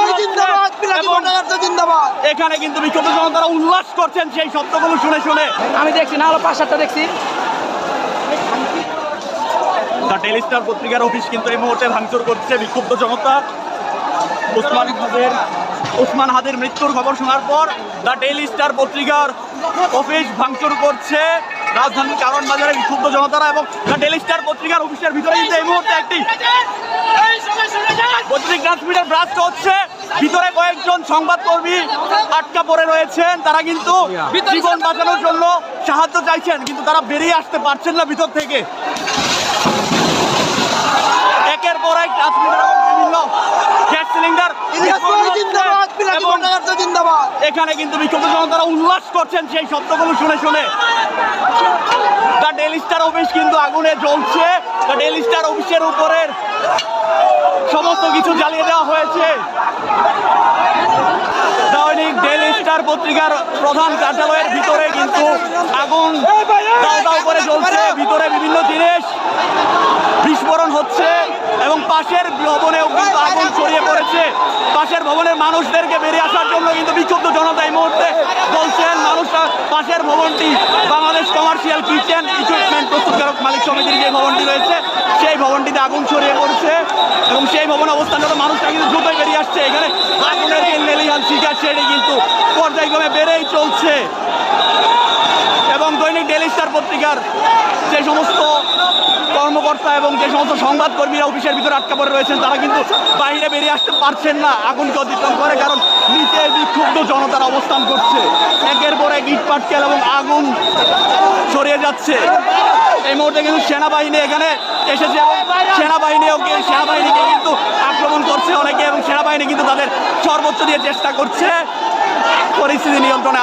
Cylinder এখানে কিন্তু বিক্ষুব্ধ জনতারা উল্লাস করছেন সেই শব্দগুলো শুনে শুনে। আমি দেখছি না হলো 5-7টা দেখছি। দ্য ডেইলি স্টার পত্রিকার অফিস কিন্তু এই মুহূর্তে ভাঙচুর করছে বিক্ষুব্ধ জনতা। ওসমান হাদির মৃত্যুর খবর শোনার পর দ্য ডেইলি স্টার পত্রিকার অফিস ভাঙচুর করছে রাজধানীর কারণ বাজারে বিক্ষুব্ধ জনতারা। এবং দ্য ডেইলি স্টার পত্রিকার অফিসের ভিতরে কিন্তু এই মুহূর্তে একটি বৈদ্যুতিক ট্রান্সমিটার ব্লাস্ট হচ্ছে। ভিতরে কয়েকজন সংবাদকর্মী আটকা পড়ে রয়েছেন, তারা কিন্তু জীবন বাঁচানোর জন্য সাহায্য চাইছেন, কিন্তু তারা বেরিয়ে আসতে পারছেন না ভিতর থেকে। একের পর এক ট্রান্সমিটার এবং বিভিন্ন গ্যাস সিলিন্ডার এখানে কিন্তু বিক্ষুব্ধ জনতারা উল্লাস করছেন সেই শব্দগুলো শুনে শুনে। দ্য ডেইলি স্টার অফিস কিন্তু আগুনে জ্বলছে। দ্য ডেইলি স্টার অফিসের উপরের সমস্ত কিছু জ্বালিয়ে দেওয়া হয়েছে। দৈনিক ডেইলি স্টার পত্রিকার প্রধান কার্যালয়ের ভিতরে কিন্তু আগুন দাও দাও করে জ্বলছে। ভিতরে বিভিন্ন জিনিস বিস্ফোরণ হচ্ছে এবং পাশের ভবনেও কিন্তু আগুন ছড়িয়ে পড়েছে। পাশের ভবনের মানুষদেরকে বেরিয়ে আসার জন্য কিন্তু বিক্ষুব্ধ জনতা এই মুহূর্তে বলছেন। মানুষরা পাশের ভবনটি বাংলাদেশ কমার্শিয়াল কিচেন ইকুইপমেন্ট প্রস্তুতকারক মালিক সমিতির যে ভবনটি রয়েছে সেই ভবনটিতে আগুন ছড়িয়ে পড়ছে এবং সেই ভবনে অবস্থানরত মানুষরা কিন্তু দ্রুতই বেরিয়ে আসছে। এখানে আগুনের যে লেলিহান শিকার সেটি কিন্তু পর্যায়ক্রমে বেড়েই চলছে। এবং দৈনিক ডেইলি স্টার পত্রিকার যে সমস্ত কর্মকর্তা এবং যে সমস্ত সংবাদকর্মীরা অফিসের ভিতরে আটকা পড়ে রয়েছেন তারা কিন্তু বাইরে বেরিয়ে আসতে পারছেন না আগুনকে অতিক্রম করে, কারণ নিচে বিক্ষুব্ধ জনতার অবস্থান করছে। একের পর এক ইট পাটকেল এবং আগুন ছড়িয়ে যাচ্ছে। এই মুহূর্তে কিন্তু সেনাবাহিনী এখানে এসেছে এবং সেনাবাহিনীকে কিন্তু আক্রমণ করছে অনেকে এবং সেনাবাহিনী কিন্তু তাদের সর্বোচ্চ দিয়ে চেষ্টা করছে পরিস্থিতি নিয়ন্ত্রণে